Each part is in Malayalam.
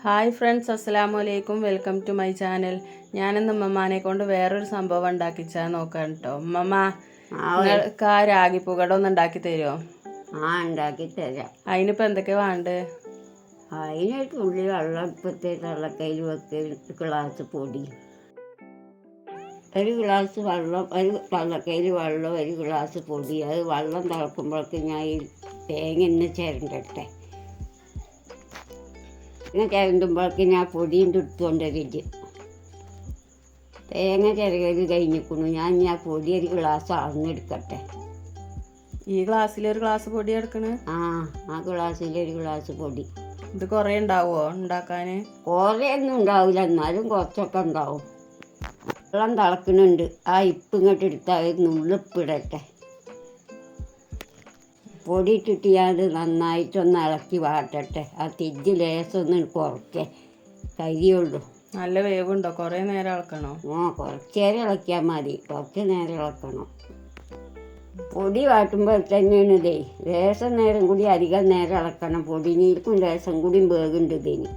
ഹായ് ഫ്രണ്ട്സ്, അസ്സലാമു അലൈക്കും. Welcome to my channel. ഞാനിന്ന് ഉമ്മമാനെ കൊണ്ട് വേറൊരു സംഭവം ഉണ്ടാക്കിച്ചാൽ നോക്കാം കേട്ടോ. ഉമ്മമ്മ, നിങ്ങൾക്ക് ആ രാഗി പുകട ഒന്ന് ഉണ്ടാക്കി തരുമോ? ഉണ്ടാക്കി തരാം. അതിനിപ്പോൾ എന്തൊക്കെയാ വേണ്ടത്? അതിനൊരു തുള്ളി വെള്ളം അടുപ്പത്തെ വെള്ളക്കയിൽ വെക്കുക, ഗ്ലാസ് പൊടി, ഒരു ഗ്ലാസ് വെള്ളം, ഒരു വെള്ളക്കയിൽ വെള്ളം, ഒരു ഗ്ലാസ് പൊടി. അത് വെള്ളം തിളക്കുമ്പോഴേക്ക് ഞാൻ ഈ തേങ്ങ ഇന്ന് ചിരണ്ടട്ടെ. ഇങ്ങനെ ചിരണ്ടുമ്പോഴേക്ക് ഞാൻ പൊടിയും എടുത്തുകൊണ്ടിരിക്കും. തേങ്ങ ചിരകൽ കഴിഞ്ഞിരിക്കുന്നു. ഞാൻ പൊടി ഒരു ഗ്ലാസ് അളന്നെടുക്കട്ടെ. ഈ ഗ്ലാസ്സിലൊരു ഗ്ലാസ് പൊടി എടുക്കണേ? ആ ഗ്ലാസ്സിലൊരു ഗ്ലാസ് പൊടി. ഇത് കുറേ ഉണ്ടാവുമോ ഉണ്ടാക്കാൻ? കുറേ ഒന്നും ഉണ്ടാവില്ല, എന്നാലും കുറച്ചൊക്കെ ഉണ്ടാവും. വെള്ളം തിളക്കുന്നുണ്ട്. ആ ഇപ്പ് ഇങ്ങോട്ട് എടുത്താൽ നുള്ളിപ്പിടട്ടെ. പൊടി ഇട്ടിട്ട് ഞാൻ നന്നായിട്ടൊന്ന് ഇളക്കി വാട്ടട്ടെ. ആ തിരിച്ച് ലേശമൊന്ന് കുറയ്ക്കേ കരിയുള്ളൂ. നല്ല വേവുണ്ടോ? കുറേ നേരം ഇളക്കണോ? കുറച്ച് നേരം ഇളക്കിയാൽ മതി. കുറച്ച് നേരം ഇളക്കണം. പൊടി വാട്ടുമ്പോൾ തന്നെയാണ് ഇതേ. ലേശം നേരം കൂടി അധികം നേരം ഇളക്കണം. പൊടിനീർക്കും ലേശം കൂടി വേകുണ്ട് ഇതിന്.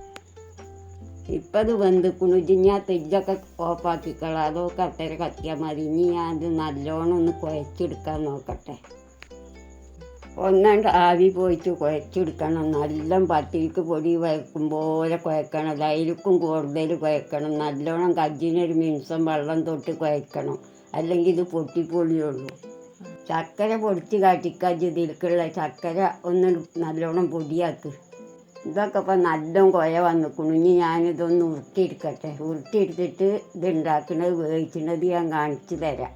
ഇപ്പം അത് വെന്തിക്കണു. ഞാൻ തെജ്ജൊക്കെ ഓഫാക്കിക്കളാം. അതൊക്കെ അത്ര കത്തിയാൽ മതി. ഇനി ഞാൻ അത് നല്ലോണം ഒന്ന് കുഴച്ചെടുക്കാൻ നോക്കട്ടെ. ഒന്നാണ്ട് ആവി പോയിട്ട് കുഴച്ചെടുക്കണം. നല്ല പത്തിരിക്ക് പൊടി കുഴക്കും പോലെ കുഴക്കണം. അതിലേക്കും കൂടുതൽ കുഴക്കണം. നല്ലോണം കജ്ജിനൊരു മിനിസം വെള്ളം തൊട്ട് കുഴക്കണം. അല്ലെങ്കിൽ ഇത് പൊട്ടിപ്പൊളിയുള്ളൂ. ചക്കര പൊടിച്ച് കാട്ടിക്കാജ് ഇതിലേക്കുള്ള ചക്കര ഒന്ന് നല്ലോണം പൊടിയാക്ക്. ഇതൊക്കെ ഇപ്പം നല്ല കുഴ വന്നിക്കുന്നു. ഇനി ഞാനിതൊന്ന് ഉരുട്ടിയെടുക്കട്ടെ. ഉരുട്ടിയെടുത്തിട്ട് ഇതുണ്ടാക്കുന്നത് വേവിക്കുന്നത് ഞാൻ കാണിച്ചു തരാം.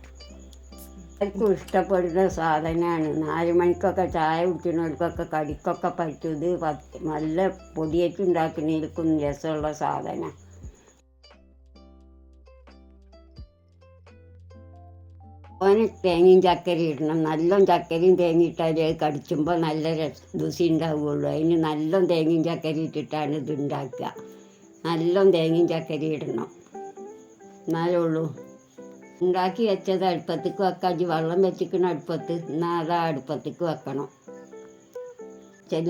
എല്ലാവർക്കും ഇഷ്ടപ്പെടുന്ന സാധനമാണ്. 4 മണിക്കൊക്കെ ചായ കുടിക്കുന്നവർക്കൊക്കെ കടിക്കൊക്കെ പറ്റും. ഇത് നല്ല പൊടിയേറ്റുണ്ടാക്കുന്നതിൽക്കും രസമുള്ള സാധനം. ഓന് തേങ്ങയും ചക്കരയും ഇടണം. നല്ല ചക്കരയും തേങ്ങ ഇട്ടാൽ കടിച്ചുമ്പോൾ നല്ല രുചി ഉണ്ടാവുകയുള്ളൂ. അതിന് നല്ല തേങ്ങയും ചക്കരയും ഇട്ടിട്ടാണ് ഇത് ഉണ്ടാക്കുക. നല്ല തേങ്ങയും ചക്കരയും ഇടണം, എന്നാലേ ഉള്ളൂ. ഉണ്ടാക്കി വെച്ചത് അടുപ്പത്തേക്ക് വെക്കാം. വെള്ളം വെച്ചിരിക്കണം അടുപ്പത്ത്. എന്നാൽ അത് അടുപ്പത്തേക്ക് വെക്കണം.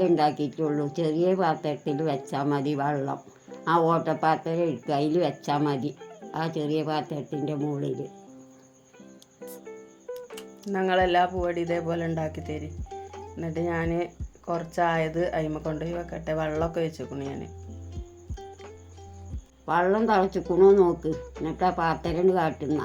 ഉണ്ടാക്കിയിട്ടുള്ളൂ. ചെറിയ പാത്രത്തിൽ വെച്ചാൽ മതി വെള്ളം. ആ ഓട്ടപ്പാത്രം എടുക്കുക, അതിൽ വെച്ചാൽ മതി. ആ ചെറിയ പാത്രത്തിൻ്റെ മുകളിൽ. ഞങ്ങളെല്ലാ പൂവടി ഇതേപോലെ ഉണ്ടാക്കി തരും. എന്നിട്ട് ഞാൻ കുറച്ചായത് അതിമ കൊണ്ടുപോയി വെക്കട്ടെ. വെള്ളമൊക്കെ വെച്ചിരിക്കണു ഞാൻ. വെള്ളം തിളച്ചിക്കണോ നോക്ക്. എന്നിട്ട് ആ പാത്രം കാട്ടുന്ന.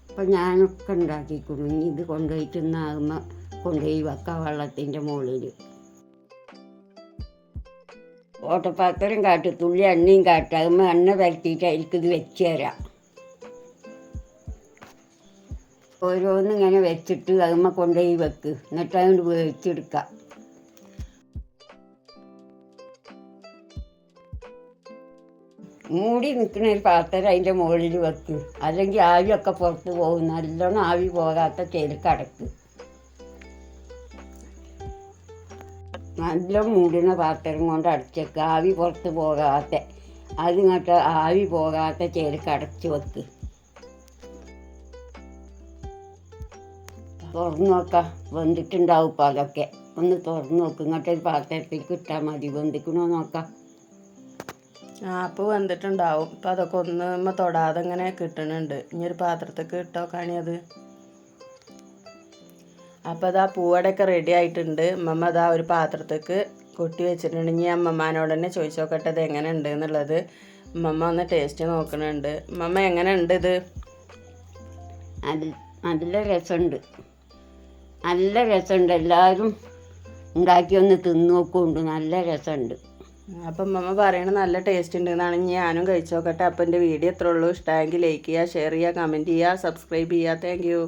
അപ്പം ഞാനൊക്കെ ഉണ്ടാക്കിക്കുന്നു. ഇനി ഇത് കൊണ്ടുപോയിട്ടൊന്നാകുമ്പോൾ കൊണ്ടുപോയി വെക്കാം വെള്ളത്തിൻ്റെ മുകളിൽ. ഓട്ടപ്പാത്രം കാട്ട്, തുള്ളി എണ്ണയും കാട്ടുക. ആകുമ്പോൾ എണ്ണ പരത്തിയിട്ട് അതിൽക്കിത് വെച്ച് തരാം. ഓരോന്നിങ്ങനെ വെച്ചിട്ട് അതുമ്മ കൊണ്ടുപോയി വെക്ക്. എന്നിട്ട് അതുകൊണ്ട് വേവിച്ചെടുക്കാം. മൂടി നിൽക്കുന്ന ഒരു പാത്രം അതിൻ്റെ മുകളിൽ വെക്ക്. അല്ലെങ്കിൽ ആവിയൊക്കെ പുറത്ത് പോകും. നല്ലോണം ആവി പോകാത്ത ചെരുക്കടക്ക്. നല്ല മൂടുന്ന പാത്രം കൊണ്ട് അടച്ചേക്ക്. ആവി പുറത്ത് പോകാത്ത, അതിങ്ങോട്ട് ആവി പോകാത്ത ചെരുക്കടച്ച് വെക്ക്. തുറന്നു നോക്കാം. വെന്തിട്ടുണ്ടാവും. ഇപ്പം അതൊക്കെ ഒന്ന് നോക്ക്. ഇങ്ങോട്ടൊരു പാത്രത്തിലേക്ക് ഇട്ടാൽ മതി. വെന്തിക്കണോ നോക്കാം. അപ്പോൾ വെന്തിട്ടുണ്ടാവും. ഇപ്പം അതൊക്കെ ഒന്ന് തൊടാതെ ഇങ്ങനെ കിട്ടുന്നുണ്ട്. ഇനി ഒരു പാത്രത്തേക്ക് ഇട്ടോക്കാണി അത്. അപ്പോൾ അതാ പൂവടയൊക്കെ റെഡി ആയിട്ടുണ്ട്. അമ്മമ്മ അതാ ഒരു പാത്രത്തേക്ക് കൊട്ടി വെച്ചിട്ടുണ്ട്. ഇനി അമ്മമ്മനോട് തന്നെ ചോദിച്ചു നോക്കട്ടെ ഇത് എങ്ങനെ ഉണ്ട് എന്നുള്ളത്. അമ്മമ്മ ഒന്ന് ടേസ്റ്റ് നോക്കണുണ്ട്. അമ്മമ്മ എങ്ങനെ ഉണ്ട് ഇത്? നല്ല രസമുണ്ട്. നല്ല രസമുണ്ട്. എല്ലാവരും ഉണ്ടാക്കി ഒന്ന് തിന്നു നോക്കുന്നുണ്ട്. നല്ല രസമുണ്ട്. അപ്പം അമ്മമ്മ പറയണത് നല്ല ടേസ്റ്റ് ഉണ്ട് എന്നാണ്. ഞാനും കഴിച്ചു നോക്കട്ടെ. അപ്പം എൻ്റെ വീഡിയോ എത്ര ഉള്ളൂ. ഇഷ്ടമെങ്കിൽ ലൈക്ക് ചെയ്യുക, ഷെയർ ചെയ്യുക, കമൻറ്റ് ചെയ്യുക, സബ്സ്ക്രൈബ് ചെയ്യുക. Thank you.